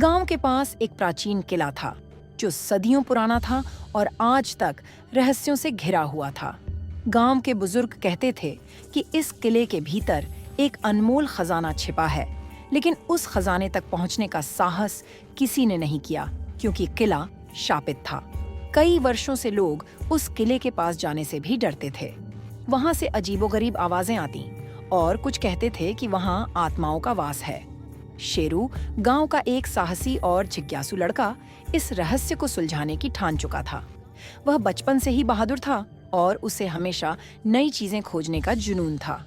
गांव के पास एक प्राचीन किला था जो सदियों पुराना था और आज तक रहस्यों से घिरा हुआ था। गांव के बुजुर्ग कहते थे कि इस किले के भीतर एक अनमोल खजाना छिपा है, लेकिन उस खजाने तक पहुंचने का साहस किसी ने नहीं किया क्योंकि किला शापित था। कई वर्षों से लोग उस किले के पास जाने से भी डरते थे। वहां से अजीबोगरीब आवाजें आती और कुछ कहते थे कि वहां आत्माओं का वास है। शेरू, गांव का एक साहसी और जिज्ञासु लड़का, इस रहस्य को सुलझाने की ठान चुका था। वह बचपन से ही बहादुर था और उसे हमेशा नई चीजें खोजने का जुनून था।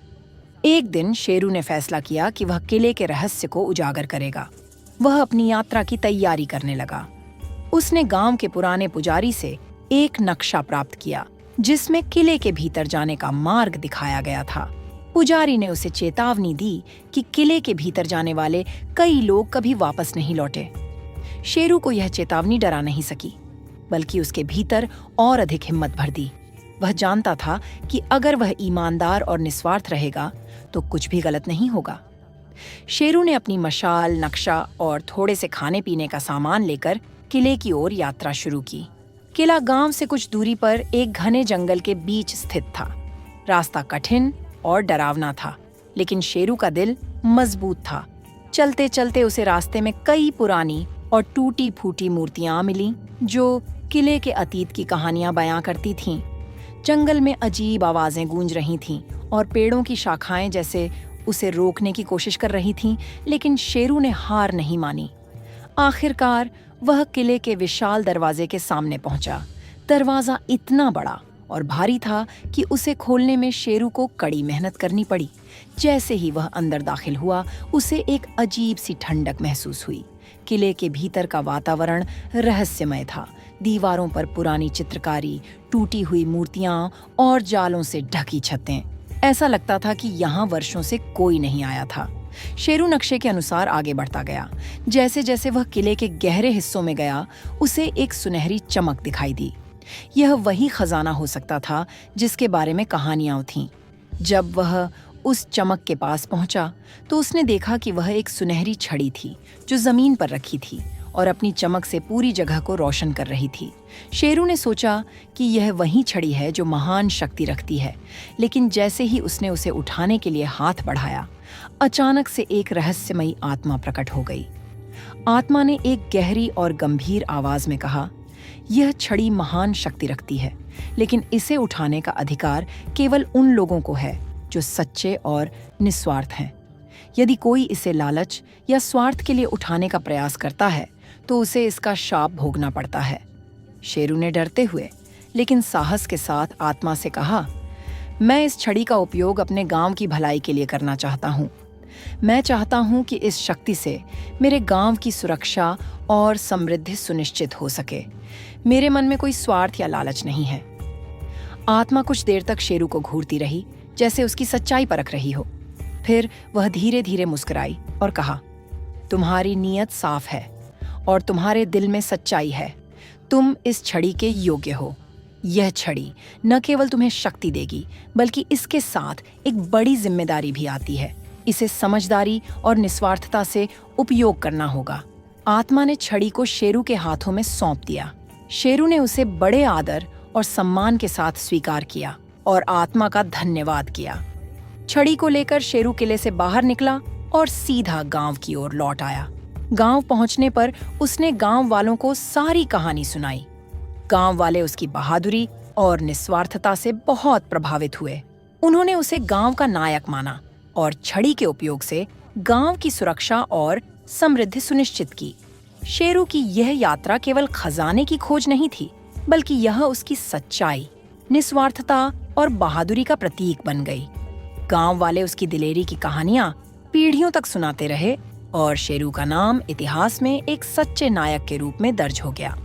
एक दिन शेरू ने फैसला किया कि वह किले के रहस्य को उजागर करेगा। वह अपनी यात्रा की तैयारी करने लगा। उसने गांव के पुराने पुजारी से एक नक्शा प्राप्त किया जिसमें किले के भीतर जाने का मार्ग दिखाया गया था। पुजारी ने उसे चेतावनी दी कि किले के भीतर जाने वाले कई लोग कभी वापस नहीं लौटे। शेरू को यह चेतावनी डरा नहीं सकी, बल्कि उसके भीतर और अधिक हिम्मत भर दी। वह जानता था कि अगर वह ईमानदार और निस्वार्थ रहेगा तो कुछ भी गलत नहीं होगा। शेरू ने अपनी मशाल, नक्शा और थोड़े से खाने पीने का सामान लेकर किले की ओर यात्रा शुरू की। किला गांव से कुछ दूरी पर एक घने जंगल के बीच स्थित था। रास्ता कठिन और डरावना था, लेकिन शेरू का दिल मजबूत था। चलते चलते उसे रास्ते में कई पुरानी और टूटी फूटी मूर्तियां मिलीं जो किले के अतीत की कहानियां बयां करती थीं। जंगल में अजीब आवाजें गूंज रही थीं और पेड़ों की शाखाएं जैसे उसे रोकने की कोशिश कर रही थीं, लेकिन शेरू ने हार नहीं मानी। आखिरकार वह किले के विशाल दरवाजे के सामने पहुंचा। दरवाजा इतना बड़ा और भारी था कि उसे खोलने में शेरू को कड़ी मेहनत करनी पड़ी। जैसे ही वह अंदर दाखिल हुआ, उसे एक अजीब सी ठंडक महसूस हुई। किले के भीतर का वातावरण रहस्यमय था। दीवारों पर पुरानी चित्रकारी, टूटी हुई मूर्तियां और जालों से ढकी छतें। ऐसा लगता था कि यहाँ वर्षों से कोई नहीं आया था। शेरू नक्शे के अनुसार आगे बढ़ता गया। जैसे जैसे वह किले के गहरे हिस्सों में गया, उसे एक सुनहरी चमक दिखाई दी। यह वही खजाना हो सकता था जिसके बारे में कहानियां थीं। जब वह उस चमक के पास पहुंचा तो उसने देखा कि वह एक सुनहरी छड़ी थी जो जमीन पर रखी थी और अपनी चमक से पूरी जगह को रोशन कर रही थी। शेरू ने सोचा कि यह वही छड़ी है जो महान शक्ति रखती है, लेकिन जैसे ही उसने उसे उठाने के लिए हाथ बढ़ाया, अचानक से एक रहस्यमयी आत्मा प्रकट हो गई। आत्मा ने एक गहरी और गंभीर आवाज में कहा, यह छड़ी महान शक्ति रखती है, लेकिन इसे उठाने का अधिकार केवल उन लोगों को है जो सच्चे और निस्वार्थ हैं। यदि कोई इसे लालच या स्वार्थ के लिए उठाने का प्रयास करता है तो उसे इसका शाप भोगना पड़ता है। शेरू ने डरते हुए लेकिन साहस के साथ आत्मा से कहा, मैं इस छड़ी का उपयोग अपने गांव की भलाई के लिए करना चाहता हूँ। मैं चाहता हूँ कि इस शक्ति से मेरे गांव की सुरक्षा और समृद्धि सुनिश्चित हो सके। मेरे मन में कोई स्वार्थ या लालच नहीं है। आत्मा कुछ देर तक शेरू को घूरती रही, जैसे उसकी सच्चाई परख रही हो। फिर वह धीरे धीरे मुस्कुराई और कहा, तुम्हारी नीयत साफ है और तुम्हारे दिल में सच्चाई है। तुम इस छड़ी के योग्य हो। यह छड़ी न केवल तुम्हें शक्ति देगी, बल्कि इसके साथ एक बड़ी जिम्मेदारी भी आती है। इसे समझदारी और निस्वार्थता से उपयोग करना होगा। आत्मा ने छड़ी को शेरू के हाथों में सौंप दिया। शेरू ने उसे बड़े आदर और सम्मान के साथ स्वीकार किया और आत्मा का धन्यवाद किया। छड़ी को लेकर शेरू किले से बाहर निकला और सीधा गांव की ओर लौट आया। गांव पहुंचने पर उसने गांव वालों को सारी कहानी सुनाई। गांव वाले उसकी बहादुरी और निस्वार्थता से बहुत प्रभावित हुए। उन्होंने उसे गांव का नायक माना और छड़ी के उपयोग से गांव की सुरक्षा और समृद्धि सुनिश्चित की। शेरू की यह यात्रा केवल खजाने की खोज नहीं थी, बल्कि यह उसकी सच्चाई, निस्वार्थता और बहादुरी का प्रतीक बन गई। गांव वाले उसकी दिलेरी की कहानियां पीढ़ियों तक सुनाते रहे और शेरू का नाम इतिहास में एक सच्चे नायक के रूप में दर्ज हो गया।